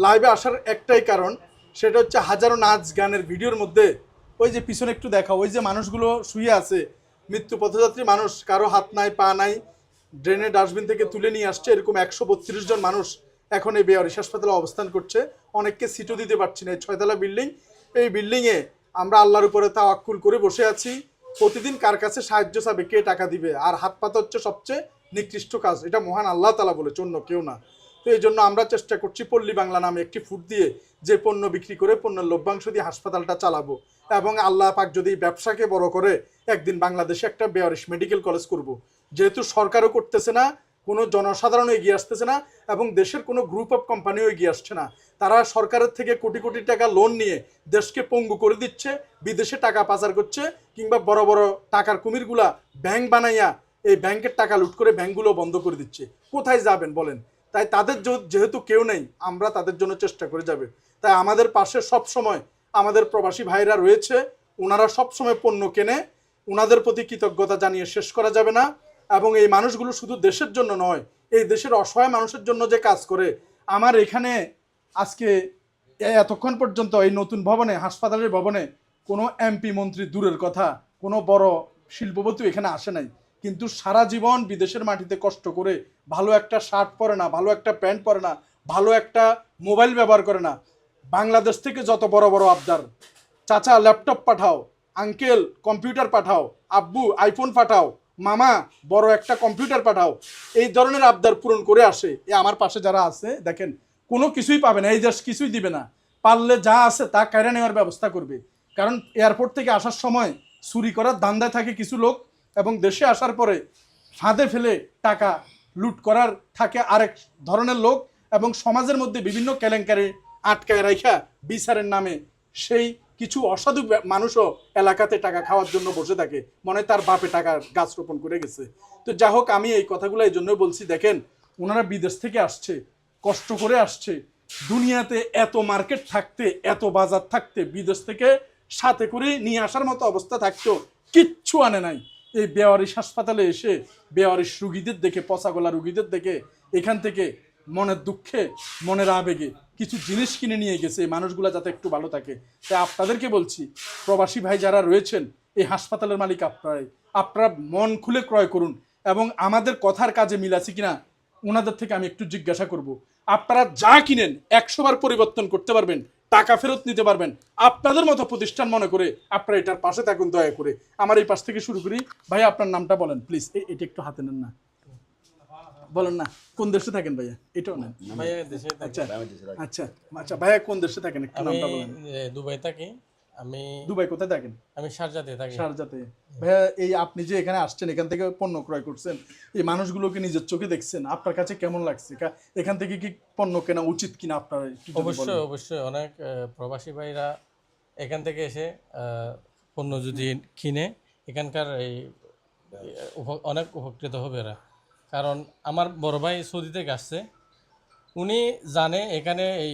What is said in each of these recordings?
লাইভে আসার একটাই কারণ, সেটা হচ্ছে হাজারো নাচ গানের ভিডিওর মধ্যে ওই যে পিছনে একটু দেখা, ওই যে মানুষগুলো শুয়ে আছে, মৃত্যু পথযাত্রী মানুষ, কারো হাত নাই পা নাই, ড্রেনের ডাস্টবিন থেকে তুলে নিয়ে আসছে, এরকম 132 জন মানুষ এখন এই বেয়ারিশ হাসপাতালে অবস্থান করছে। অনেককে সিটও দিতে পারছি না। এই 6 তলা বিল্ডিং, এই বিল্ডিংয়ে আমরা আল্লাহর উপরে তাওয়াক্কুল করে বসে আছি। প্রতিদিন কার কাছে সাহায্য চাবে, কে টাকা দিবে? আর হাত পাতা হচ্ছে সবচেয়ে নিকৃষ্ট কাজ, এটা মহান আল্লাহ তাআলা বলেছে, অন্য কেউ না। তো এই জন্য আমরা চেষ্টা করছি পল্লী বাংলা নামে একটি ফুড দিয়ে যে পণ্য বিক্রি করে পণ্যের লভ্যাংশ দিয়ে হাসপাতালটা চালাবো, এবং আল্লাহ পাক যদি ব্যবসাকে বড় করে একদিন বাংলাদেশে একটা বেয়ারিশ মেডিকেল কলেজ করব। যেহেতু সরকারও করতেছে না, কোনো জনসাধারণ এগিয়ে আসতেছে না, এবং দেশের কোনো গ্রুপ অফ কোম্পানিও এগিয়ে আসছে না। তারা সরকারের থেকে কোটি কোটি টাকা লোন নিয়ে দেশকে পঙ্গু করে দিচ্ছে, বিদেশে টাকা পাচার করছে, কিংবা বড় বড় টাকার কুমিরগুলা ব্যাংক বানাইয়া এই ব্যাংকের টাকা লুট করে ব্যাংকগুলো বন্ধ করে দিচ্ছে। কোথায় যাবেন বলেন? তাই তাদের যেহেতু কেউ নেই, আমরা তাদের জন্য চেষ্টা করে যাবে। তাই আমাদের পাশে সব সময় আমাদের প্রবাসী ভাইরা রয়েছে, ওনারা সব সময় পণ্য কেনে, ওনাদের প্রতি কৃতজ্ঞতা জানিয়ে শেষ করা যাবে না। এবং এই মানুষগুলো শুধু দেশের জন্য নয়, এই দেশের অসহায় মানুষের জন্য যে কাজ করে। আমার এখানে আজকে এতক্ষণ পর্যন্ত এই নতুন ভবনে, হাসপাতালের ভবনে, কোনো এমপি মন্ত্রী দূরের কথা, কোনো বড় শিল্পপতি এখানে আসে নাই, কিন্তু সারা জীবন বিদেশের মাটিতে কষ্ট করে ভালো একটা শার্ট পরে না, ভালো একটা প্যান্ট পরে না, ভালো একটা মোবাইল ব্যবহার করে না। বাংলাদেশ থেকে যত বড় বড় আবদার, চাচা ল্যাপটপ পাঠাও, আঙ্কেল কম্পিউটার পাঠাও, আব্বু আইফোন পাঠাও, মামা বড় একটা কম্পিউটার পাঠাও, এই ধরনের আবদার পূরণ করে আসে। এ আমার পাশে যারা আছে দেখেন, কোনো কিছুই পাবে না, এই দেশ কিছুই দিবে না। পারলে যা আছে তা কেড়ে নেওয়ার ব্যবস্থা করবে। কারণ এয়ারপোর্ট থেকে আসার সময় চুরি করার ধান্দায় থাকে কিছু লোক, এবং দেশে আসার পরে ফাঁদে ফেলে টাকা লুট করার থাকে আরেক ধরনের লোক, এবং সমাজের মধ্যে বিভিন্ন কেলেঙ্কারি আটকায় রাখা বিচারের নামে সেই কিছু অসাধু মানুষও এলাকাতে টাকা খাওয়ার জন্য বসে থাকে, মনে তার বাপে টাকার গাছ রোপণ করে গেছে। তো যা হোক, আমি এই কথাগুলো এই জন্যই বলছি, দেখেন ওনারা বিদেশ থেকে আসছে, কষ্ট করে আসছে। দুনিয়াতে এত মার্কেট থাকতে, এত বাজার থাকতে, বিদেশ থেকে সাথে করে নিয়ে আসার মতো অবস্থা থাকতো, কিচ্ছু আনে নাই। এই বেয়ারিশ হাসপাতালে এসে বেয়ারিশ রুগীদের দেখে, পচাগলা রুগীদের দেখে, এখান থেকে মনের দুঃখে, মনের আবেগে কিছু জিনিস কিনে নিয়ে গেছে এই মানুষগুলো যাতে একটু ভালো থাকে। তাই আপনাদেরকে বলছি, প্রবাসী ভাই যারা রয়েছেন, এই হাসপাতালের মালিক আপনারা মন খুলে ক্রয় করুন, এবং আমাদের কথার কাজে মিল আছে কিনা ওনাদের থেকে আমি একটু জিজ্ঞাসা করব। আপনারা যা কিনেন 100 বার পরিবর্তন করতে পারবেন, টাকা ফেরত নিতে পারবেন। আপনাদের মতো প্রতিষ্ঠান মনে করে আপনারা এটার পাশে থাকুন দয়া করে। আমার এই পাশ থেকে শুরু করি। ভাই আপনার নামটা বলেন প্লিজ। এটা একটু হাতে নেন না, বলেন না কোন দেশে থাকেন ভাইয়া, এটাও নেন। আচ্ছা আচ্ছা আচ্ছা ভাইয়া, কোন দেশে থাকেন একটু নামটা বলেন। দুবাই থাকি আমি। দুবাই কোথায় থাকেন? আমি শারজাতে থাকি। শারজাতে। ভাইয়া, এই আপনি যে এখানে আসছেন, এখান থেকে পণ্য ক্রয় করছেন, এই মানুষগুলোকে নিজের চোখে দেখছেন, আপনার কাছে কেমন লাগছে? এখান থেকে কি পণ্য কেনা উচিত কিনা আপনার? অবশ্যই অবশ্যই, অনেক প্রবাসী ভাইরা এখান থেকে এসে পণ্য যদি কিনে, এখানকার এই অনেক উপকৃত হবে এরা। কারণ আমার বড় ভাই সৌদি থেকে আসছে, উনি জানে এখানে এই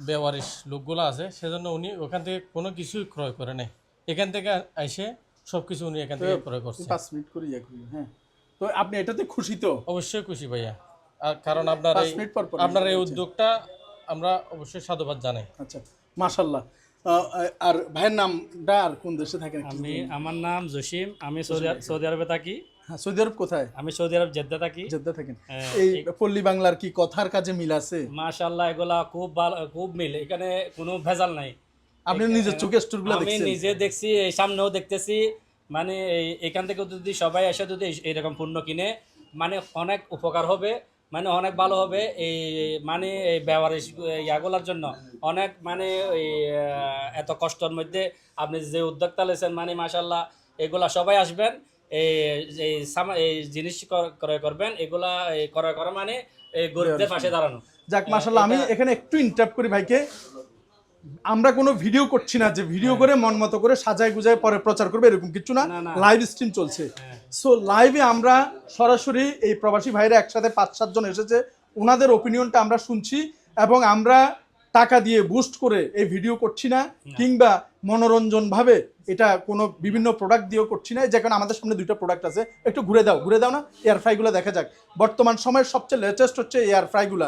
বেওয়ারিশ লোকগুলো আছে, সেজন্য উনি ওখান থেকে কোনো কিছুই ক্রয় করে নেই, এখান থেকে এসে সব কিছু উনি এখান থেকে ক্রয় করছে। 5 মিনিট করে হ্যাঁ। তো আপনি এটাতে খুশি তো? অবশ্যই খুশি ভাইয়া, কারণ আপনার এই উদ্যোগটা আমরা অবশ্যই সাধুবাদ জানাই। আচ্ছা, মাশাআল্লাহ। আর ভাইয়ের নামটা, আর কোন দেশে থাকেন? আমার নাম জসিম, আমি সৌদি আরবে থাকি। হ্যাঁ, সৌদি আরব কোথায়? আমি সৌদি আরব জেদ্দা থাকি। জেদ্দা থাকেন। এই পল্লী বাংলার কি কথার কাজে মিল আছে? মাশাআল্লাহ, এগুলা খুব ভালো, খুব মিল, এখানে কোনো ভেজাল নাই। আপনি নিজের চোখে স্টোরগুলো দেখছেন? আমি নিজে দেখছি, এই সামনেও দেখতেছি। মানে এখান থেকে যদি সবাই এসে যদি এরকম পণ্য কিনে, মানে অনেক উপকার হবে, মানে অনেক ভালো হবে। এই মানে এই ব্যবহারিক ইয়াগুলোর জন্য অনেক, মানে ওই এত কষ্টের মধ্যে আপনি যে উদ্যোক্তা লেছেন, মানে মাশাআল্লাহ, এগুলা সবাই আসবেন, এই জিনিস ক্রয় করবেন। এগুলা ক্রয় করা মানে এই গরিবদের পাশে দাঁড়ানো। যাক মাশাআল্লাহ। আমি এখানে একটু ইন্টারাপ্ট করি ভাইকে। আমরা কোনো ভিডিও করছি না যে ভিডিও করে মন মতো করে সাজায় গুজায় পরে প্রচার করবে, এরকম কিছু না। লাইভ স্ট্রিম চলছে। সো লাইভে আমরা সরাসরি এই প্রবাসী ভাইরা একসাথে 5-7 জন এসেছে, ওনাদের ওপিনিয়নটা আমরা শুনছি, এবং আমরা টাকা দিয়ে বুস্ট করে এই ভিডিও করছি না, কিংবা মনোরঞ্জনভাবে এটা কোনো বিভিন্ন প্রোডাক্ট দিয়েও করছি না। যেখানে আমাদের সামনে 2টা প্রোডাক্ট আছে, একটু ঘুরে দাও না, এয়ার ফ্রাইগুলো দেখা যাক। বর্তমান সময়ের সবচেয়ে লেটেস্ট হচ্ছে এয়ার ফ্রাইগুলা।